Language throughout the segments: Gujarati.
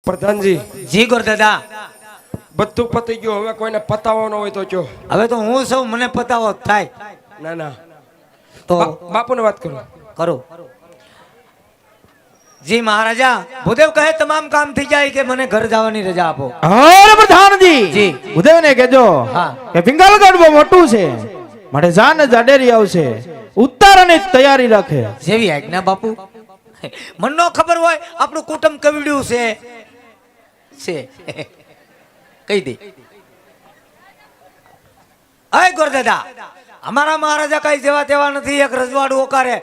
પ્રધાનજી જી ગોરદાદા બધું પતી ગયું હવે કોઈને પતાવવાનો હોય તો કયો હવે તો હું સૌ મને પતાવો થાય ના ના તો બાપુને વાત કરો કરો જી મહારાજા ભૂદેવ કહે તમામ કામ થઈ જાય કે મને ઘર જવાની રજા આપો અરે પ્રધાનજી જી ભૂદેવને કહેજો હા કે પિંગલગઢ બહુ મોટું છે માટે જાન જાડેરી આવશે ઉતારવાની તૈયારી રાખે જેવી આજ્ઞા બાપુ મન નો ખબર હોય આપણું કુટુંબ કવડ્યું છે કહી દે અય ગોરદાદા અમારા મહારાજા કઈ જેવા તેવા નથી એક રજવાડું ઓકારે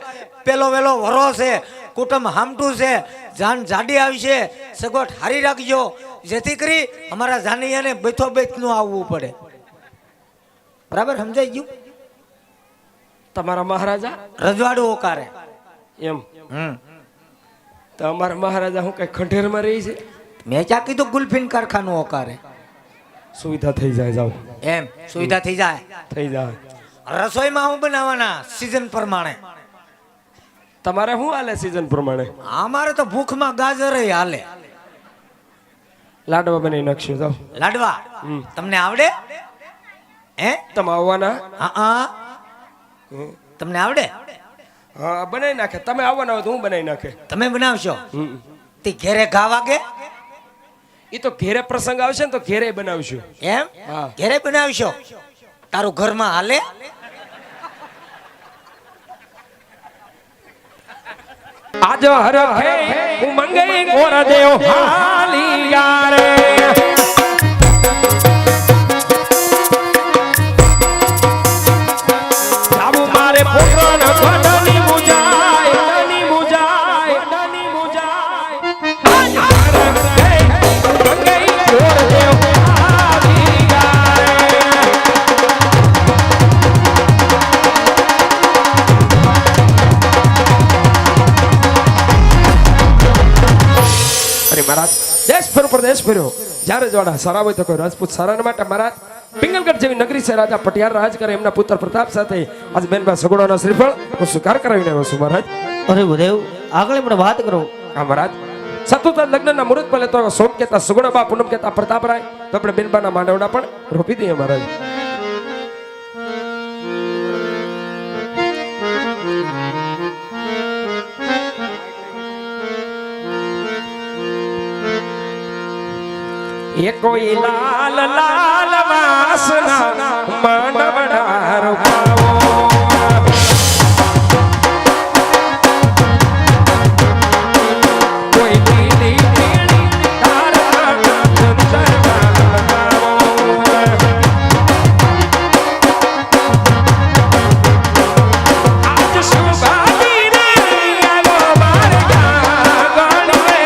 પેલો વેલો વરો છે કુટુંબ હામટું છે જાન જાડી આવી છે સગવડ હારી રાખજો જેથી કરી અમારા જાનૈયાને બેઠો બેઠ નું આવવું પડે બરાબર સમજાઈ ગયું તમારા મહારાજા રજવાડું ઓકારે એમ તો અમારા મહારાજા હું કઈ ખંડેરમાં રહી છે મેં ક્યાં કીધું ગુલફીન કારખાનું ઓકારે સુવિધા થઈ જાય જાવ એમ સુવિધા થઈ જાય થઈ જાય રસોઈમાં હું બનાવવાના સીઝન પ્રમાણે તમારે શું હાલે સીઝન પ્રમાણે અમારે તો ભૂખમાં ગાજર હાલે લાડવા બનાવી નાખશું જાવ લાડવા તમને આવડે હે તમે આવવાના હા તમને આવડે હા બનાવી નાખે તમે આવવાના હોય તો હું બનાવી નાખે તમે બનાવશો તે ઘેરે ઘા વાગે એ તો ઘેરે પ્રસંગ આવશે ને તો ઘેરે બનાવશું એમ હા. ઘેરે બનાવશો તારું ઘરમાં હાલે આજ હરખે હું મંગઈ ગોર દેવ હાલિયા રે જાવું મારે પોકરણ ગડની મુજાય ગડની મુજાય ગડની મુજાય આજ હરખે હું મંગઈ ગોર દેવ હાલિયા રે અરે મહારાજ દેશ ફેરો પ્રદેશ ફેરો જ્યારે જોડા સારા હોય તો કોઈ રાજપૂત સારા માટે મહારાજ પિંગલગઢ જેવી નગરી છે રાજા પટિયાર રાજ કરે એમના પુત્ર પ્રતાપ સાથે આજ બેનબા સગુણાનો શ્રીફળ હું સ્વીકાર કરાવીને આવ્યો છું મહારાજ અરે ભૂદેવ આગળ પણ વાત કરો હા મહારાજ સતુતા લગ્નના મુહૂર્ત પહેલે તો સોમ કેતા સગુણાબા પૂનમ કેતા પ્રતાપરાય તો આપણે બેનબાના માંડવડા પણ રોપી દઈએ મહારાજ એ કોઈ લાલ લાલ વાસના માંડવડા રૂપાવો કોઈ લીલી પીળી તારા ચંદનમાં લગાવો આજ સુભાગી રે આવો માર ગાગણ રે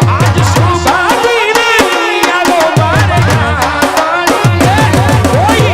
આજ સુભાગી રે આવો માર ગાગણ રે કોઈ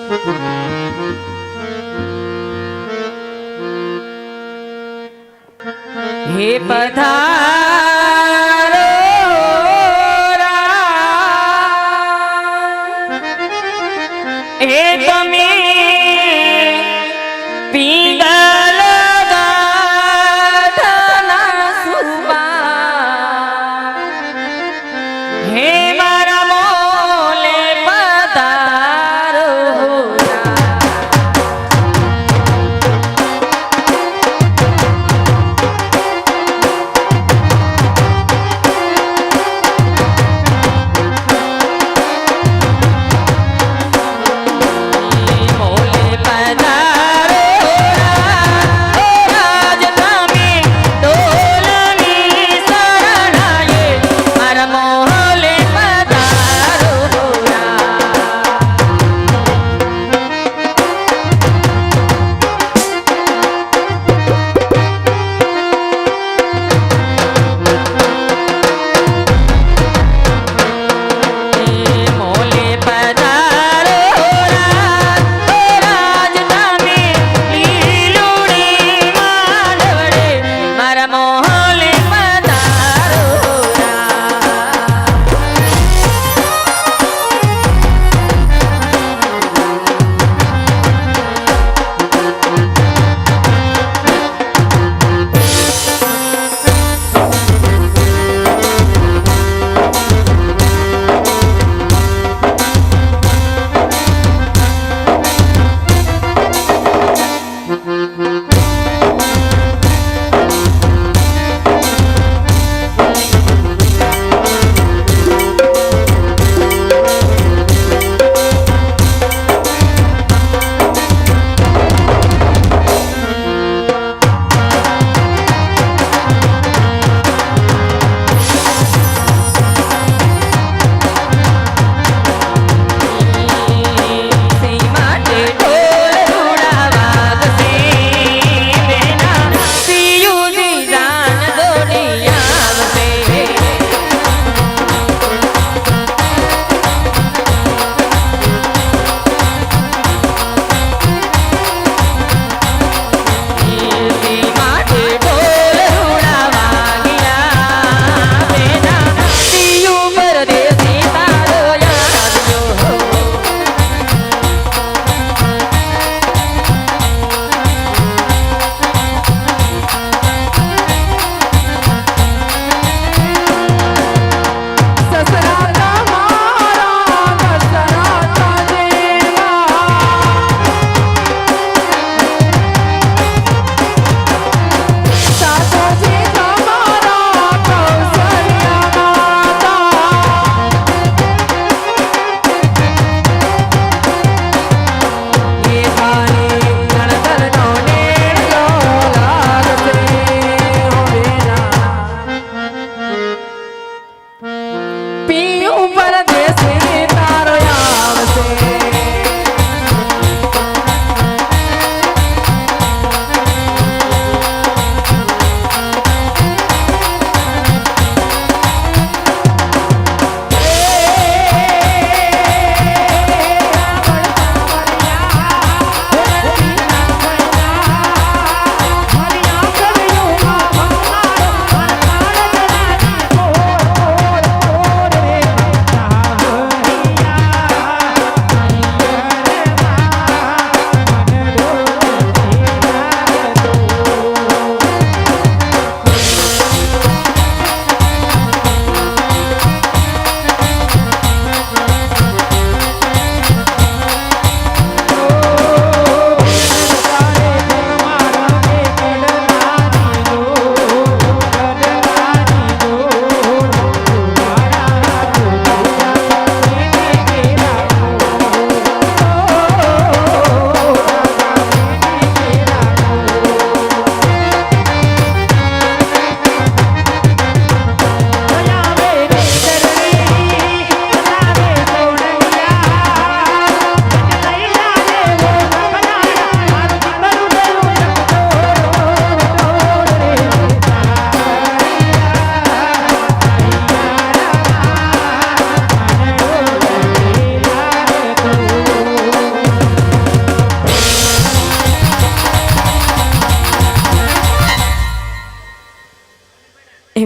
હે પધારો હે તમે પિંગલ ગાઢના સુબા હે મારા મોલે પધારો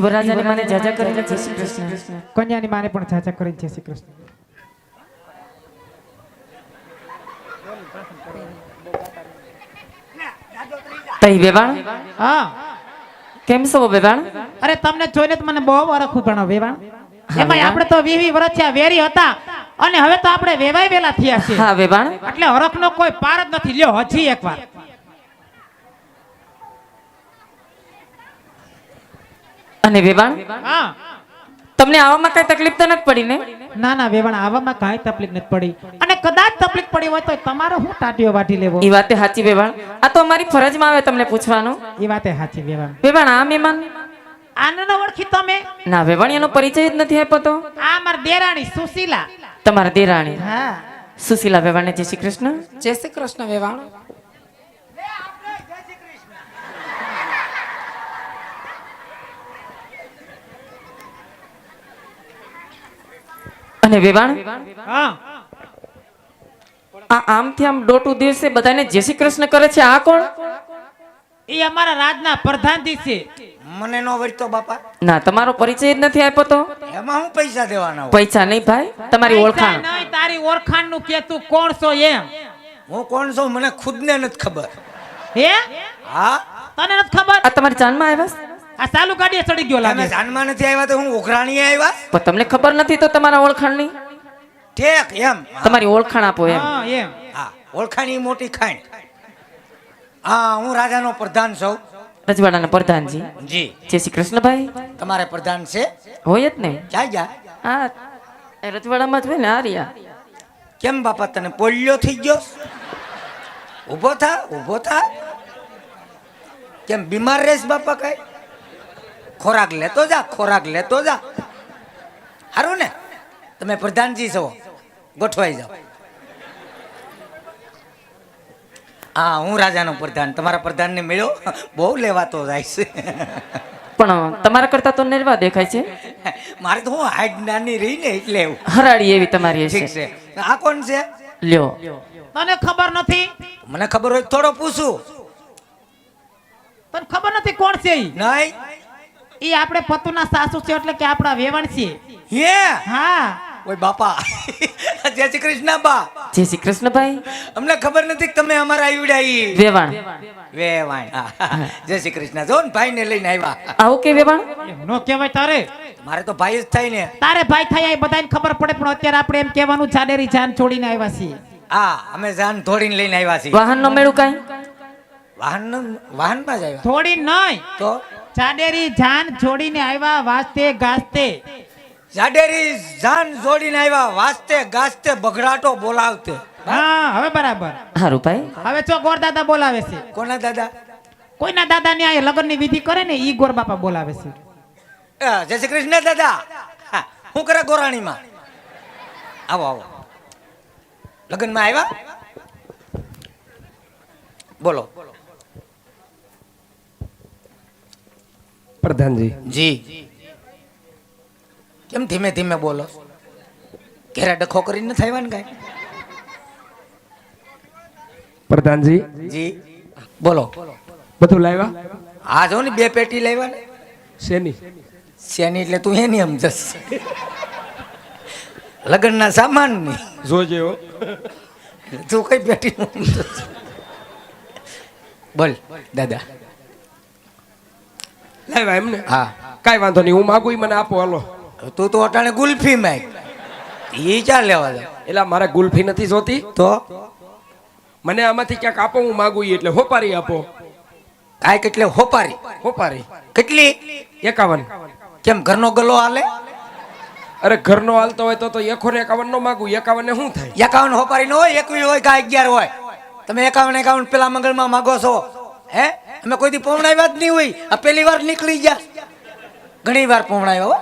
વરરાજાની માને જાજા કરીને જય શ્રી કૃષ્ણ. કન્યાની માને પણ ચાચા કરી જય શ્રી કૃષ્ણ. તઈ વેવાણ હા કેમ છો વેવાણ? અરે તમને જોઈને તો મને બહુ વરખું ગણો વેવાણ. એમાં આપણે તો 20 વર્ષ થયા વેરી હતા અને હવે તો આપણે વેવાય વેલા થયા છે. હા વેવાણ એટલે હરખનો કોઈ પાર જ નથી. લ્યો હજી એકવાર. અને વેવાણ હા તમને આવવામાં કઈ તકલીફ તો નથી પડી ને? ના ના વેવાણ આવવામાં કાંઈ તકલીફ નથી પડી અને કદાચ તકલીફ પડી હોય તો તમારો હું ટાટીઓ વાટી લેવો. એ વાતે સાચી વેવાણ. આ તો અમારી ફરજમાં આવે તમને પૂછવાનું. એ વાતે સાચી વેવાણ. વેવાણ આ મહેમાન આને ન ઓળખી તમે? ના વેવાણ એનો પરિચય જ નથી આપ્યો તો. આ માર દેરાણી સુશીલા. તમારા દેરાણી હા સુશીલા વેવાણને જય શ્રી કૃષ્ણ. જય શ્રી કૃષ્ણ વેવાણ. અને વેવાણ હા આ આમથી આમ ડોટું દિવસે બધાને જય શ્રી કૃષ્ણ કરે છે આ કોણ? એ અમારા રાજના પ્રધાનજી છે. મને નો વળતો બાપા, ના તમારો પરિચય જ નથી આપ્યો તો. એમાં હું પૈસા દેવાના હોય? પૈસા નહીં ભાઈ, તમારી ઓળખાણ. પૈસા નહીં, તારી ઓળખાણ નું કે તું કોણ છો એમ. હું કોણ છું મને ખુદને નથી ખબર. હે હા, તને નથી ખબર? આ તમારી જાનમાં આવ્યા? આ ચાલુ ગાડીએ ચડી ગયો તમે લાગે. જાનમાં નથી આવ્યા તો હું ઉઘરાણી આવ્યા? પણ તમને ખબર નથી તો તમારા ઓળખાણની? ઠેક એમ. તમારી ઓળખાણ આપો એમ. હા એમ. હા, ઓળખાણી મોટી ખાણ. હા, હું રાજાનો પ્રધાન છું. રજવાડાના પ્રધાનજી જી. જય શ્રી કૃષ્ણ ભાઈ. તમારે પ્રધાન છે? હોય જ ને. ક્યાં ગયા? હા એ રજવાડામાં જ હોય ને. આ રહ્યા. કેમ બાપા તને પોલિયો થઈ ગયો? ઊભો થા, ઊભો થા. કેમ બીમાર રહેશ બાપા? કઈ ખોરાક લેતો જા, ખોરાક લેતો જા. સારું ને? તમે પ્રધાનજી છો, ગોઠવાઈ જાઓ. હા, હું રાજાનો પ્રધાન. તમારા પ્રધાનને મળ્યો? બહુ લેવાતો જાય છે. પણ તમારા કરતા તો નિર્વા દેખાય છે. મારે તો હું હાઈટ નાની રહી ને એટલે એવું. હરાડી એવી તમારી ઠીક હશે. છે. આ કોણ છે? લ્યો તને ખબર નથી? મને ખબર હોય તો થોડો પૂછું. તને ખબર નથી કોણ છે ઈ? નહીં. ઈ આપણે પતુના સાસુ છે એટલે કે આપણા વેવણ છે. હે હા ઓય બાપા. જય શ્રી કૃષ્ણ બા. જય શ્રી કૃષ્ણ ભાઈ. અમને ખબર નથી કે તમે અમારા આવ્યા ઈ. વેવાણ વેવાણ. હા. જય શ્રી કૃષ્ણ. જો ને ભાઈ ને લઈને આવ્યા. આવું કે વેવાણ? એમ નો કહેવાય તારે. મારે તો ભાઈ જ થાય ને. તારે ભાઈ થાય એ બધાને ખબર પડે પણ અત્યારે આપણે એમ કહેવાનું જાડેરી જાન છોડીને આવ્યા છીએ. હા, અમે જાન થોડીને લઈને આવ્યા છીએ. વાહન નો મેળું કાંઈ? વાહનમાં જ આવ્યા. થોડી નહીં, તો જાડેરી જાન છોડીને આવ્યા વાસ્તે ગાસ્તે. જાડેરી જાન જોડીને આવ્યા વાસ્તે ગાસ્તે બગડાટો બોલાવતે. હા હવે બરાબર. હારું ભાઈ. હવે ચો ગોર દાદા બોલાવે છે. કોના દાદા? કોઈના દાદા ને આ લગ્નની વિધિ કરે ને ઈ ગોર બાપા બોલાવે છે. જય શ્રી કૃષ્ણ દાદા. હા, શું કરે ગોરાણીમાં? આવો આવો. લગ્નમાં આવ્યા? બોલો. પ્રધાનજી જી. કેમ ધીમે ધીમે બોલો? ઘેરા ડખો કરીને નથી આવ્યા ને કાંઈ? પ્રધાનજી જી બોલો. બધું લાવ્યા? આ જો ને 2 પેટી લાવ્યા ને. શેની? શેની એટલે તું એની સમજસ. લગ્નના સામાનની. જોજે હો. તું કઈ પેટી સમજસ? બોલ દાદા. લાવ્યા એમને? હા. કાંઈ વાંધો નહીં, હું માગું ઈ મને આપો. હાલો. તું તો અટાણે ગુલ્ફી માંગ. એ ચા લેવા દે. એટલે મારે ગુલ્ફી નથી જોતી, તો મને આમાંથી ક્યાંક આપો. હું માગું ઈ એટલે હોપારી આપો. આ કેટલે હોપારી? હોપારી કેટલી? 51. કેમ ઘરનો ગલો હાલે? અરે ઘરનો હાલતો હોય તો 51 નો માગું. 51 ને શું થાય? 51 હોપારી નો હોય, 21 હોય કે 11 હોય. તમે 51 પેલા મંગળમાં માગો છો? હે, અમે કોઈ દી પૌણાવ્યા જ નહીં હોય. આ પહેલી વાર નીકળી ગયા. ઘણી વાર પૌણાવ્યા હો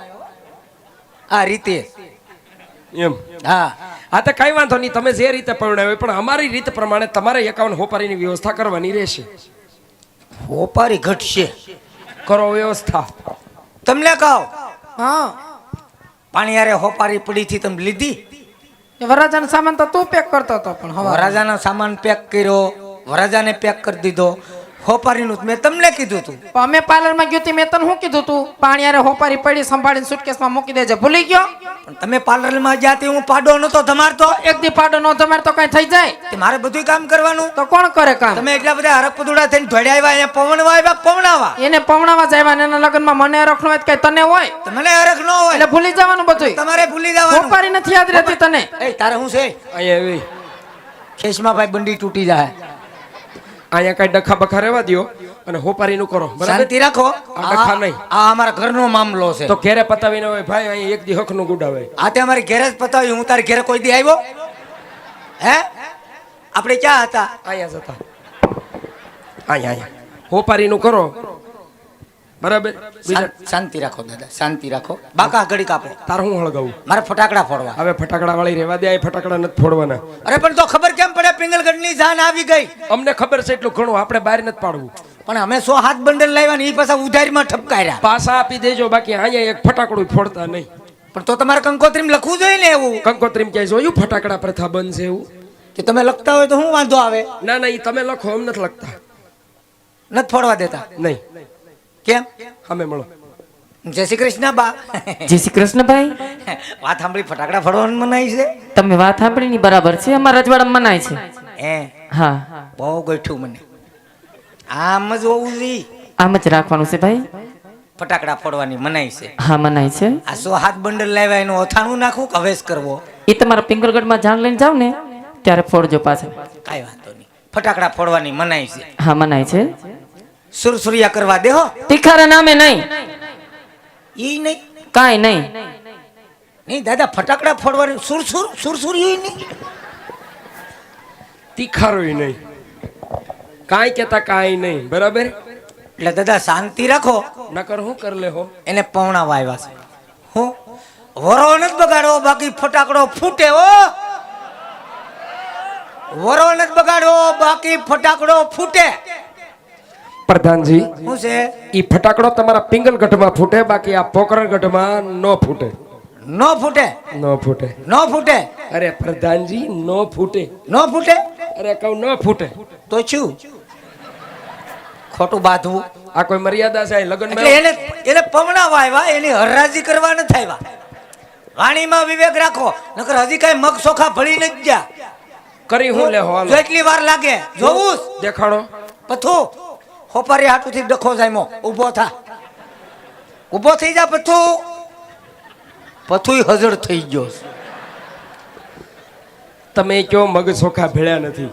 આ રીતે. એમ? હા. હા તો કઈ વાંધો નહીં, તમે જે રીતે પરણાવ્યો પણ અમારી રીત પ્રમાણે તમારે 51 હોપારીની વ્યવસ્થા કરવાની રહેશે. હોપારી ઘટશે. કરો વ્યવસ્થા. તમને કહો, હા પાણી યારે હોપારી પડી થી તમે લીધી? વરરાજાનો સામાન તો તું પેક કરતો હતો પણ હવે વરાજાનો સામાન પેક કર્યો, વરાજાને પેક કરી દીધો. હોપારીનું જ મેં તમને કીધું તું. પણ અમે પાર્લરમાં ગયો તી મેં તને શું કીધું તું પાણી હારે હોપારી પડી સંભાળીને સુટકેસમાં મૂકી દેજે ભૂલી ગયો પણ તમે પાર્લરમાં જ્યાંથી હું પાડો નતો તમારતો એક દી પાડો નો તમારે તો કઈ થઈ જાય તે મારે બધું કામ કરવાનું. તો કોણ કરે કામ તમે એટલા બધા હરકપદુડા થઈને ધોડ્યા આવ્યા અહીંયા પવનવા આવ્યા પવનાવા. એને પવણાવા જ આવ્યા ને એના લગ્નમાં મને રખણો હોય તો કઈ તને હોય તો મને હરખ ન હોય એટલે ભૂલી જવાનું બધું તમારે ભૂલી જવાનું. હોપારી નથી યાદ રહેતી તને એ તારે શું છે અહીંયા એવી ખેસમાં ભાઈ બંડી તૂટી જાય. અહીંયા કઈ ડખા બખા રહેવા દ્યો અને હોપારીનું કરો બરાબર શાંતિ રાખો. આ ડખા નહીં. આ અમારા ઘરનો મામલો છે. તો ઘેરે પતાવીને હોય ભાઈ અહીં એક દી હકનું ગુડાવે આ તે અમારી ઘેર જ પતાવ્યું. હું તારી ઘેરે કોઈ દી આવ્યો હે? આપણે ક્યાં હતા? અહીંયા જતા અહીંયા હોપારીનું કરો બરાબર બીજા શાંતિ રાખો દાદા, શાંતિ રાખો. બાકા ઘડી કાપો. તાર હું હળગાવું મારે ફટાકડા ફોડવા. હવે ફટાકડા વાળી રહેવા દે આ ફટાકડા નથી ફોડવાના અરે પણ તો ખબર કેમ પડે પિંગલગઢની જાન આવી ગઈ? અમને ખબર છે એટલું ઘણું આપણે બહાર નથી પાડવું પણ અમે 100 હાથ બંડલ લાવ્યા ને એ પાછા ઉધારીમાં ઠપકાર્યા. પાસા આપી દેજો બાકી અહીંયા એક ફટાકડું ફોડતા નહીં પણ તો તમારે કંકોત્રીમાં લખવું જોઈએ ને એવું કંકોત્રીમ ક્યાંય જોયું ફટાકડા પ્રથા બંધ છે એવું કે તમે લખતા હોય તો શું વાંધો આવે? ના ના એ તમે લખો એમ નથી લખતા નથી ફોડવા દેતા. નહીં કેમ? અમે મળો જય શ્રી કૃષ્ણ બા. જય શ્રી કૃષ્ણ ભાઈ વાત સાંભળી ફટાકડા ફોડવાનું મનાય છે? તમે વાત સાંભળીની બરાબર છે અમારા રજવાડામાં મનાય છે હે હા બહુ ગઠ્ઠું મને આમ જ હોવું જોઈએ. આમ જ રાખવાનું છે ભાઈ ફટાકડા ફોડવાની મનાય છે. હા મનાય છે આ 100 હાથ બંડલ લાવ્યા એનું અથાણું નાખવું કે હવેશ કરવો? એ તમારા પિંગલગઢમાં જાણ લઈને જાવ ને ત્યારે ફોડજો પાછા કાંઈ વાંધો નહીં. ફટાકડા ફોડવાની મનાય છે. હા મનાય છે સુરસુરિયા કરવા દેહો. તીખારા નામે નહીં ઈ નહીં કાંઈ નહીં નહીં દાદા, ફટાકડા ફોડવાની સુરસુરિયું નહીં. તીખારોય નહીં કાંઈ કેતા કાંઈ નહીં બરાબર એટલે દાદા શાંતિ રાખો. નકર હું કર લે હો એને પવણાવા આવ્યા છે. હું વરો નથી બગાડો બાકી ફટાકડો ફૂટે. હો વરો નથી બગાડો બાકી ફટાકડો ફૂટે. પ્રધાનજી શું છે? ઈ ફટાકડો તમારા પિંગલગઢમાં ફૂટે બાકી આ પોકરણગઢમાં ન ફૂટે ન ફૂટે ન ફૂટે ન ફૂટે અરે પ્રધાનજી ન ફૂટે ન ફૂટે અરે કહું ન ફૂટે તો શું ખોટું બાંધવું? આ કોઈ મર્યાદા છે લગ્ન એટલે એને પવણાવા આવ્યા, એની હરરાજી કરવા નથી આવ્યા. વાણીમાં વિવેક રાખો, નકર હજી કઈ મગ સોખા ભળી નથી ગયા. કરી હું લે હો જો એટલી વાર લાગે જોવું દેખાડો પથું હોપારી હાટુથી ડખો જાયમો. ઊભો થા, ઊભો થઈ જા પથું. પથુય હજળ થઈ ગયો. તમે કયો મગ ચોખા ભેળ્યા નથી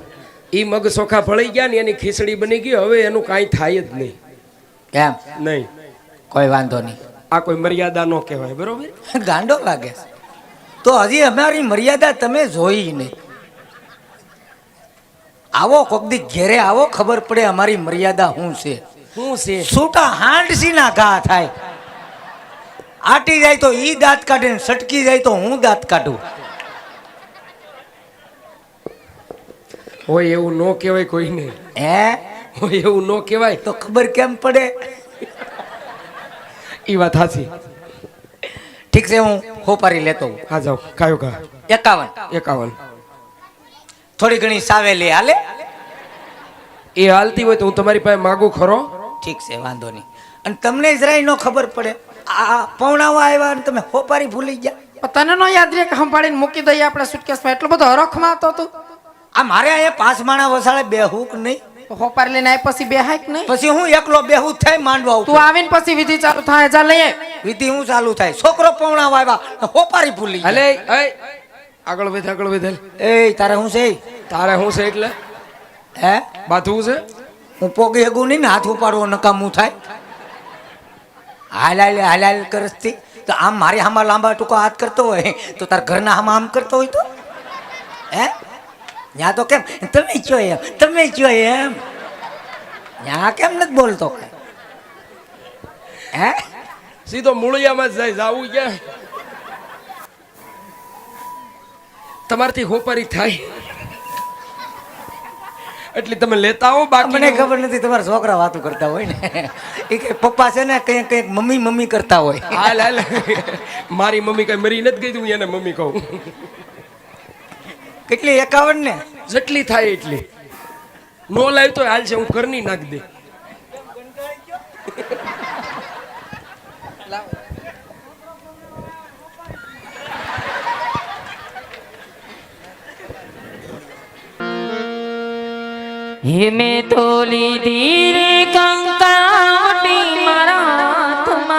ઈ મગ ચોખા ભળી ગયા ને એની ખીચડી બની ગઈ હવે એનું કાંઈ થાય જ નહીં કેમ? નહીં કોઈ વાંધો નહીં. આ કોઈ મર્યાદા ન કહેવાય બરોબર ગાંડો લાગે છે. તો હજી અમારી મર્યાદા તમે જોઈ નહીં. આવો કોક દી ઘેરે આવો, ખબર પડે અમારી મર્યાદા શું છે. શું છે છૂટા હાંડસી ના ઘા થાય. આટી જાય તો ઈ દાંત કાઢે ને સટકી જાય તો હું દાંત કાઢું. હોય એવું ન કહેવાય કોઈને હે હોય એવું ન કહેવાય તો ખબર કેમ પડે? ઈ વાત સાચી ઠીક છે, હું હોપારી લેતો હું. હા જાઓ કયો કા 51 51 થોડી ઘણી સાવેલી હાલે. એ હાલતી હોય તો હું તમારી પાસે માગું ખરો ઠીક છે, વાંધો નહીં. અને તમને જરાય ન ખબર પડે આ પૌણાવા આવ્યા અને તમે હોપારી ભૂલી ગયા. પણ તને નો યાદ રહે કે સંભાળીને મૂકી દઈએ આપણે સુટકેસમાં એટલો બધો હરખમાં હતો તું આ મારે અહીંયા 5 માણા વસાડે બેહું કે નહીં? હોપારી લઈને આય પછી બે હાક નહીં પછી હું એકલો બેહું થાય માંડવા ઉપર. તું આવીને પછી વિધિ ચાલુ થાય જા લઈએ વિધિ હું ચાલુ થાય? છોકરો પૌણાવા આવ્યા હોપારી ભૂલી ગયા. અલે એ આગળ વધે એ તારે હું છે? તારે શું છે એટલે હે બાથવું છે હું પોગી હગું નહીં ને હાથ ઉપાડવો નકામું થાય. હાલ કરસતી તો આમ મારી હામાં લાંબા ટૂંકા હાથ કરતો હોય તો તાર ઘરના હામાં આમ કરતો હોય તો હે ત્યાં તો કેમ તમે કયો એમ ત્યાં કેમ નથી બોલતો? હે સીધો મૂળિયામાં જ જાય જાવું ક્યાં તમારથી હોપારી થાય એટલે તમે લેતા હો બાકી મને ખબર નથી તમારા છોકરા વાતો કરતા હોય ને એ કઈ પપ્પા છે ને કંઈક મમ્મી કરતા હોય. હાલ મારી મમ્મી કઈ મરી નથી ગઈ હું એને મમ્મી કહું કેટલી 51 ને જેટલી થાય એટલી નો લાવી તો હાલ છે હું ઘરની નાખ દે હે મેં તો લીધી રે કંકાવટી મારા હાથમાં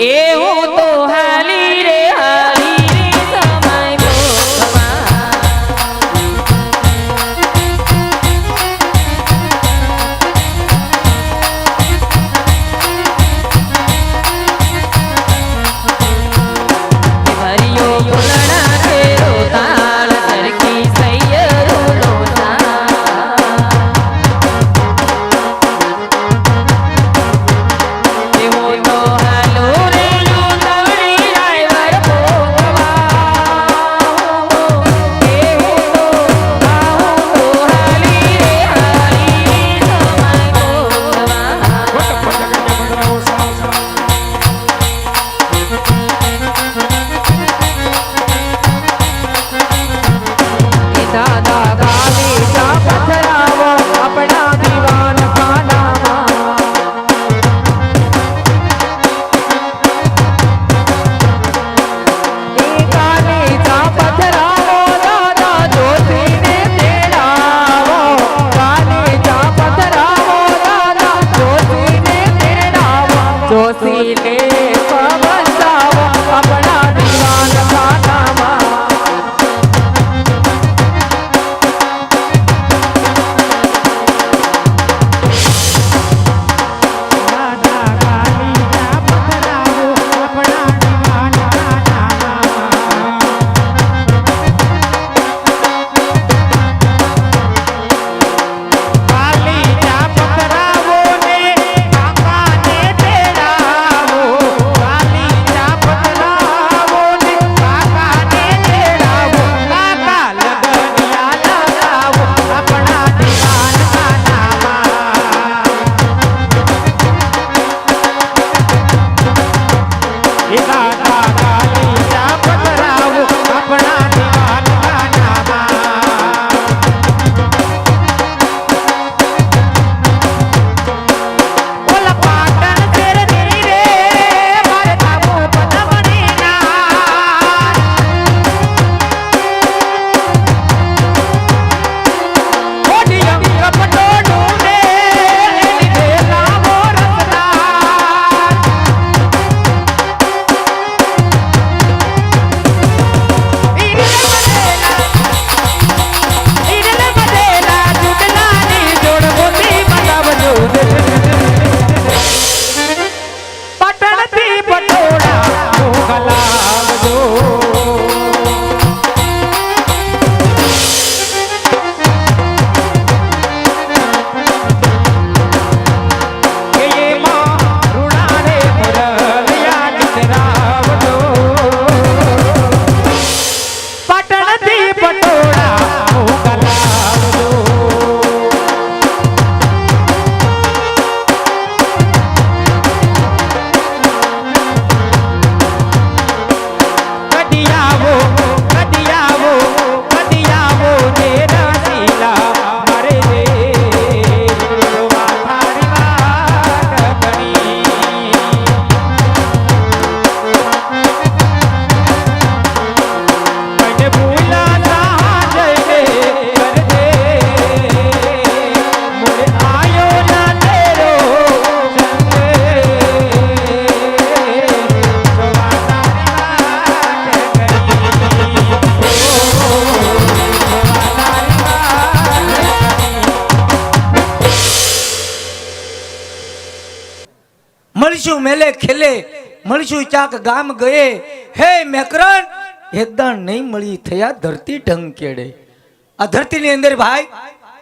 એવું તો હાલી રે સમય ભોગવા હરિયો બોલણા તેરો તાળ સરખી સૈયરો લોસા એવો તો હાલો રે લોટડી ડ્રાઈવર ભોગવા એવો તો હાલી રે સમય ભોગવા દાદા ગાલી જા પથરાવો આપણા દીવાન ખાનામાં એ ગાલી જા પથરાવો દાદા જોશીને તેડાવો ગાલી જા પથરાવો દાદા જોશીને તેડાવો જોશીને પવસાવો આપણા દીવાન ખાનામાં દાદા ગાલી જા પથરાવો આપણા દીવાન ખાનામાં. ગાલી જા પથરાવો ને કાકાને તેડાવો. ગાલી જા પથરાવો ને કાકાને તેડાવો. કાકા લગનિયા લગાવો આપણા દીવાન ખાનામાં. એ દાદા ગાલી જા પથરાવો આપણા દીવાન ખાનામાં. ઓલા પાટણ શેરની રે મારે બાબુ પદમણીના. ઓડી અંગ પટોળું ને એની ભેલાવો રસદાર. ઈડલે બધેલા જુડલાની જોડ ગોતી બનાવજો. પટણથી પટોળા મોકલાવજો. એમાં રૂણારે મુરલિયા ગીતરાવજો. પટણથી પટોળા મોકલાવજો. કડિયાવો કડિયાવો કડિયાવો ને રસીલા મારે રે માથારી વાત ગણી. મને ભૂલા ના જઈને કરજે. મોરે આયો ના તેરો સંગે. મળશું મેલે ખેલે મળશું ચાક ગામ ગયે હે મેકરણ એકદણ નહીં મળી થયા ધરતી ઢંકેડે. આ ધરતીની અંદર ભાઈ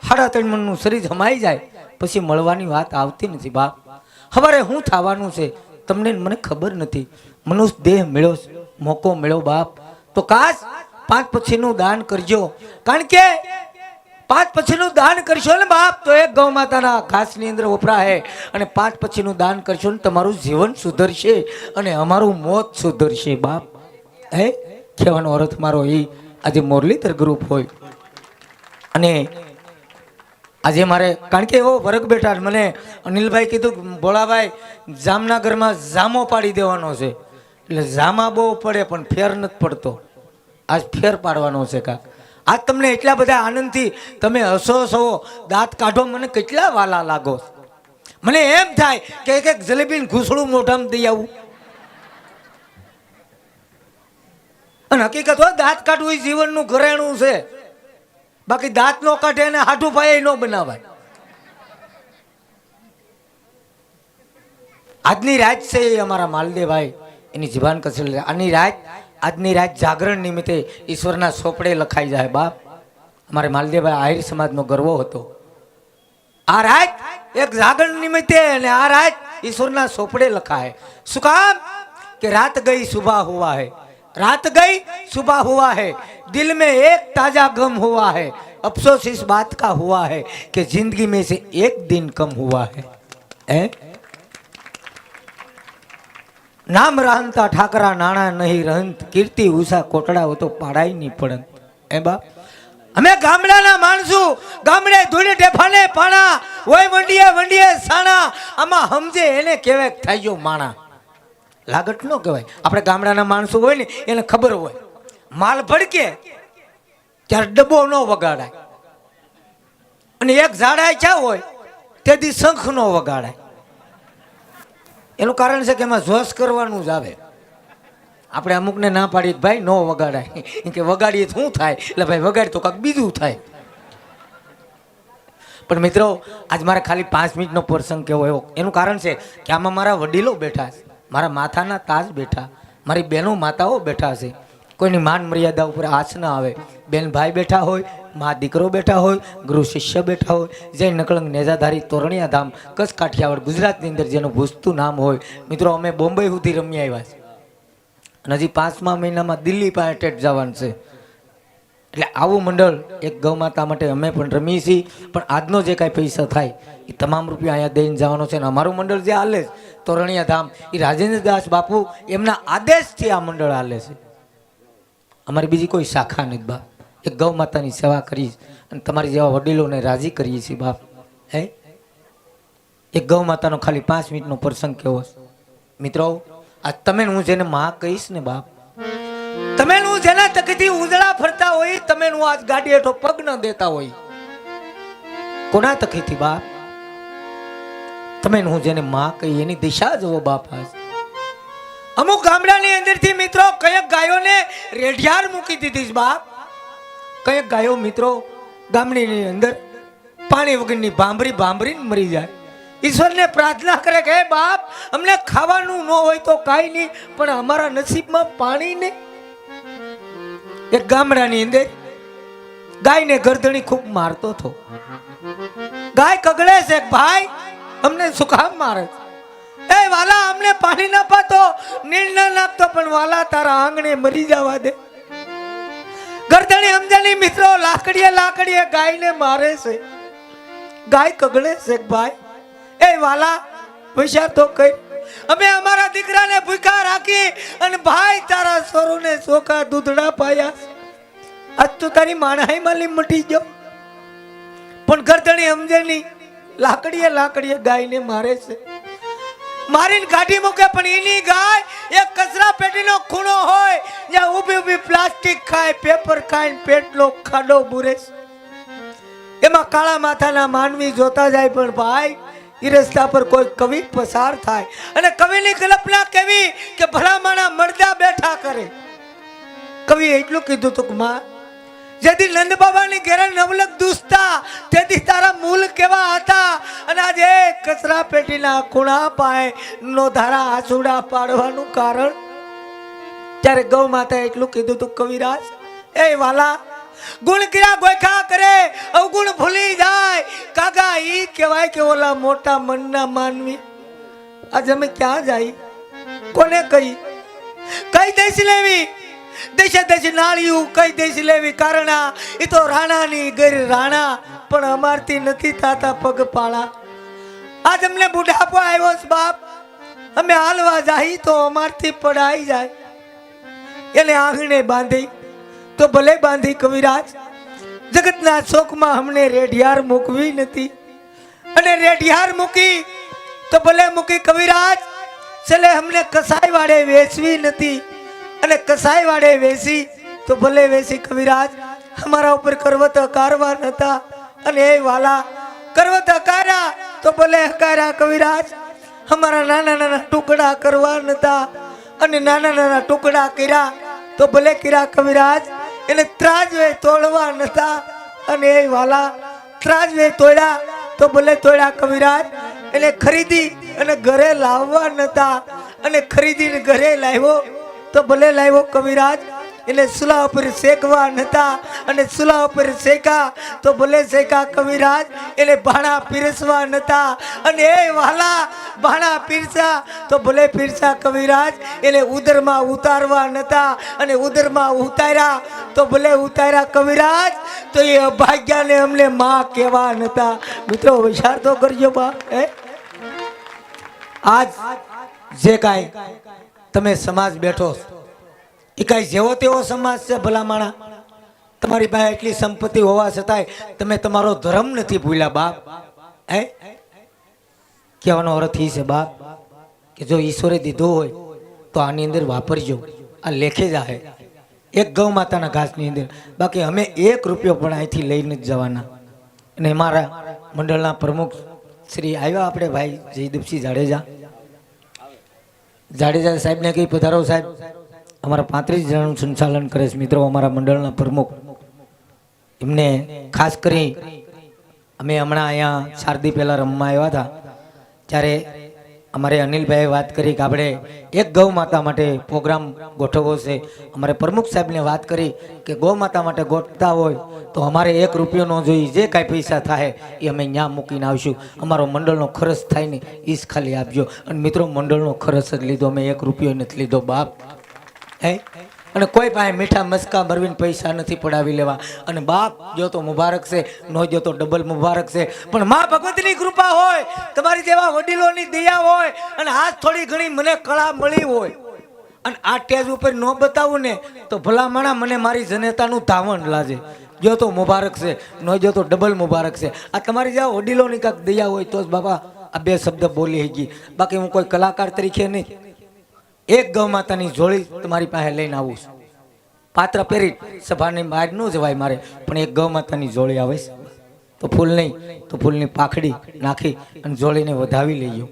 3.5 મણનું શરીર જમાઈ જાય પછી મળવાની વાત આવતી નથી બાપ. હવારે શું થવાનું છે તમને ને મને ખબર નથી. મનુષ્ય દેહ મળ્યો મોકો મળ્યો બાપ તો કાશ 5 પછીનું દાન કરજો. કારણ કે 5 પછીનું દાન કરશો ને બાપ તો એક ગૌ માતાના ઘાસની અંદર વપરાય અને 5 પછીનું દાન કરશો ને તમારું જીવન સુધરશે અને અમારું મોત સુધરશે બાપ. હે કહેવાનો અર્થ મારો એ આજે મુરલીધર ગ્રુપ હોય અને આજે મારે કારણ કે એવો વર્ગ બેઠા મને અનિલભાઈ કીધું ભોળાભાઈ જામનગરમાં જામો પાડી દેવાનો છે એટલે જામા બહુ પડે પણ ફેર નથી પડતો. આજ ફેર પાડવાનો છે કાક આજ તમને એટલા બધા આનંદથી તમે હસો છો, દાંત કાઢો, મને કેટલા વાલા લાગો. મને એમ થાય કે એક જલેબીને ઘૂસડું મોઢામાં દઈ આવું. અને હકીકત હોય દાંત કાઢવું એ જીવનનું ઘરેણું છે. બાકી દાંત નો કાઢે અને હાઠું પાયે ન બનાવાય. આજની રાત છે એ અમારા માલદેવભાઈ એની જીવાન કસેલ. આજની રાત જાગરણ નિમિત્તે ઈશ્વરના સોપડે લખાઈ જાય. બાપ, અમારે માલદેવભાઈ આહિર સમાજનો ગર્વ હતો. આ રાત એક જાગરણ નિમિત્તે અને આ રાત ઈશ્વરના સોપડે લખાય. શું કામ? કે રાત ગઈ સુબહ હુआ है, रात गई सुबह हुआ है, दिल में एक ताजा गम हुआ है, अफसोस इस बात का हुआ है कि जिंदगी में से एक दिन कम हुआ है. नाम रहंता ठाकरा नाना नहीं रहंत, कीर्ति उषा कोटड़ा हो तो पाड़ाई नहीं पड़न. बाप, અમે ગામડાના માણસો, ગામડે ધૂળે ઢેફાને પાણા હોય, વંડીએ વંડીએ સાણા, આમાં સમજે એને કહેવાય થઈ ગયો માણા. લાગટ ન કહેવાય. આપણે ગામડાના માણસો હોય ને એને ખબર હોય, માલ ભડકે ત્યારે ડબ્બો ન વગાડાય, અને એક ઝાડા ક્યાં હોય તેથી શંખ ન વગાડાય. એનું કારણ છે કે એમાં જોશ કરવાનું જ આવે. આપણે અમુકને ના પાડીએ ભાઈ ન વગાડાય, કે વગાડીએ શું થાય, એટલે ભાઈ વગાડી તો કાંઈક બીજું થાય. પણ મિત્રો, આજ મારે ખાલી 5 મિનિટનો પ્રસંગ કેવો એવો એનું કારણ છે કે આમાં મારા વડીલો બેઠા છે, મારા માથાના તાજ બેઠા, મારી બહેનો માતાઓ બેઠા છે. કોઈની માન મર્યાદા ઉપર આંચ ના આવે. બેન ભાઈ બેઠા હોય, મા દીકરો બેઠા હોય, ગુરુ શિષ્ય બેઠા હોય, જય નકળંગ નેજાધારી તોરણિયા ધામ કચ્છ કાઠિયાવાડ ગુજરાતની અંદર જેનું ભૂસતું નામ હોય. મિત્રો, અમે બોમ્બે સુધી રમી આવ્યા છે અને હજી 5મા મહિનામાં દિલ્હી પાસે ટેટ જવાનું છે. એટલે આવું મંડળ એક ગૌ માતા માટે અમે પણ રમીએ છીએ. પણ આજનો જે કાંઈ પૈસા થાય એ તમામ રૂપિયા અહીંયા દઈને જવાનો છે. અને અમારું મંડળ જે હાલે છે તોરણિયા ધામ, એ રાજેન્દ્રદાસ બાપુ એમના આદેશથી આ મંડળ હાલે છે. અમારી બીજી કોઈ શાખા નથી બાપ. એક ગૌ માતાની સેવા કરીશ અને તમારી જેવા વડીલોને રાજી કરીએ છીએ બાપ. એક ગૌ માતાનો ખાલી 5 મિનિટનો પ્રસંગ કેવો છે. મિત્રો, આ તમે હું જેને માં કહીશ ને બાપ, તમે હું જેના તકથી ઉંદડા ફરતા હોય, તમે હું આજ ગાડી હેઠો પગ ન દેતા હોય, કોના તકીથી બાપ? તમે હું જેને માં કહી એની દિશા જુઓ બાપ. આજ અમુક ગામડાની અંદરથી મિત્રો કયેક ગાયોને રેઢિયાર મૂકી દીધી બાપ. કયેક ગાયો મિત્રો ગામડીની અંદર પાણી વગરની ભાંભરીને મરી જાય. ઈશ્વરને પ્રાર્થના કરે કે હે બાપ, અમને ખાવાનું ન હોય તો કાંઈ નહીં, પણ અમારા નસીબમાં પાણી નહીં. એક ગામડાની અંદર ગાયને ગરદણી ખૂબ મારતો હતો. ગાય કગળે છે, ભાઈ અમને શું કામ મારે? એ વાલા, અમને પાણી ના પાતો, નીર ના નાખતો, પણ વાલા તારા આંગણે મરી જવા દે. ગરદણી સમજાની મિત્રો લાકડીએ ગાયને મારે છે. ગાય કગળે છે ભાઈ. એ વાલા, વિચાર તો કઈ, અમે અમારા દીકરાને ભૂખા રાખી અને ભાઈ તારા સોરુને ચોખા દૂધડા પાયા. આજ તો તારી માણાઈ માલી મટી ગયો. પણ ગરદણી સમજે નહીં, લાકડીએ ગાયને મારે છે. મારીને કાઢી મૂકે, પણ એની ગાય એક કચરા પેટીનો ખૂણો હોય જ્યાં ઊભી પ્લાસ્ટિક ખાય, પેપર ખાય, પેટનો ખાડો બુરે. એમાં કાળા માથાના માનવી જોતા જાય. પણ ભાઈ, એ રસ્તા પર કોઈ કવિ પસાર થાય અને કવિની કલ્પના કેવી કે ભલામાણા મરદા બેઠા કરે. કવિ એટલું કીધું તું કે માં, જેથી નંદ બાબાની ઘેરે નવલક દુસતા તેથી તારા મૂલ કેવા હતા, અને આજે કચરા પેટીના ખૂણા પાય નો ધારા આસુડા પાડવાનું કારણ. ત્યારે ગૌ માતા એટલું કીધું તું કવિરાજ, એ વાલા, ગુણ કર્યા ગોખા કરે, અવગુણ ભૂલી જાય. કાગા ઈ કહેવાય કે ઓલા મોટા મનના માનવી. આજે અમે ક્યાં જાય, કોને કઈ દેશ લેવી? દેશે નાળિયું કઈ દેશ લેવી? કારણ એ તો રાણાની ગર રાણા, પણ અમારથી નથી થતા પગપાળા. આજ અમને બુઢાપો આવ્યો છે બાપ, અમે હાલવા જાય તો અમારથી પડાઈ જાય. એને આંગણે બાંધી તો ભલે બાંધી કવિરાજ, જગતના શોકમાં અમને રેઢિયાર મૂકવી નથી, અને રેઢિયાર મૂકી તો ભલે મૂકી કવિરાજ, છેલ્લે અમને કસાઈ વાડે વેચવી નથી, અને કસાઈ વાડે વેચી તો ભલે વેચી કવિરાજ, અમારા ઉપર કરવત કારવા નતા અને એ વાલા કરવત કારા તો ભલે કારા કવિરાજ અમારા નાના નાના ટુકડા કરવા નતા અને નાના નાના ટુકડા કર્યા તો ભલે કર્યા કવિરાજ એને ત્રાજવે તોડવા નતા અને એ વાલા ત્રાજવે તોડ્યા તો ભલે તોડ્યા કવિરાજ એને ખરીદી અને ઘરે લાવવા નતા અને ખરીદીને ઘરે લાવ્યો તો ભલે લાવ્યો કવિરાજ એને સુલા ઉપર શેકવા નતા અને સુલા ઉપર શેકા તો ભલે શેકા કવિરાજ એને ભાણા પીરસવા નતા અને એ વાલા ભાણા પીરસા તો ભલે પીરસા કવિરાજ એને ઉદરમાં ઉતારવા નતા અને ઉદરમાં ઉતાર્યા તો ભલે ઉતાર્યા કવિરાજ તો એ અભાગ્યાને અમને માં કહેવા નતા મિત્રો વિચાર તો કરજો બા આજ જે કાંઈ તમે સમાજ બેઠો એ કાંઈ જેવો તેવો સમાજ છે ભલા માણા તમારી પાસે એટલી સંપત્તિ હોવા છતાંય તમે તમારો ધર્મ નથી ભૂલ્યા બાપ હે કહેવાનો અર્થ એ છે બાપ કે જો ઈશ્વરે દીધો હોય તો આની અંદર વાપરજો આ લેખે જ આવે એક ગૌ માતાના ઘાસની અંદર બાકી અમે 1 રૂપિયો પણ અહીંથી લઈને જ જવાના અને અમારા મંડળના પ્રમુખ શ્રી આવ્યા આપણે ભાઈ જયદીપસિંહ જાડેજા સાહેબને કહી પધારો સાહેબ અમારા 35 જણાનું સંચાલન કરે છે મિત્રો અમારા મંડળના પ્રમુખ એમને ખાસ કરી અમે હમણાં અહીંયા 4 દી પહેલાં રમવા આવ્યા હતા ત્યારે અમારે અનિલભાઈએ વાત કરી કે આપણે એક ગૌ માતા માટે પ્રોગ્રામ ગોઠવવો છે અમારે પ્રમુખ સાહેબને વાત કરી કે ગૌ માતા માટે ગોઠવતા હોય તો અમારે 1 રૂપિયો ન જોઈએ જે કાંઈ પૈસા થાય એ અમે ત્યાં મૂકીને આવશું અમારો મંડળનો ખર્ચ થાય ને એ જ ખાલી આપજો અને મિત્રો મંડળનો ખર્ચ જ લીધો અમે 1 રૂપિયો નથી લીધો બાપ હે અને કોઈ પાસે મીઠા મસ્કા ભરવીને પૈસા નથી પડાવી લેવા અને બાપ જો તો મુબારક છે નો જો તો ડબલ મુબારક છે પણ માં ભગવતીની કૃપા હોય તમારી જેવા વડીલોની દયા હોય અને આજ થોડી ઘણી મને કળા મળી હોય અને આ ટેજ ઉપર ન બતાવું ને તો ભલા માણા મને મારી જનતાનું ધાવણ લાગે જો તો મુબારક છે નો જો તો ડબલ મુબારક છે આ તમારી જેવા વડીલોની કાંઈક દયા હોય તો જ બાપા આ 2 શબ્દ બોલી ગઈ બાકી હું કોઈ કલાકાર તરીકે નહીં એક ગૌ માતાની જોડી તમારી પાસે લઈને આવું છું પાત્ર પહેરી સભાની બહાર ન જવાય મારે પણ એક ગૌ માતાની જોડી આવે તો ફૂલ નહીં તો ફૂલની પાખડી નાખી અને જોડીને વધાવી લઈ ગયો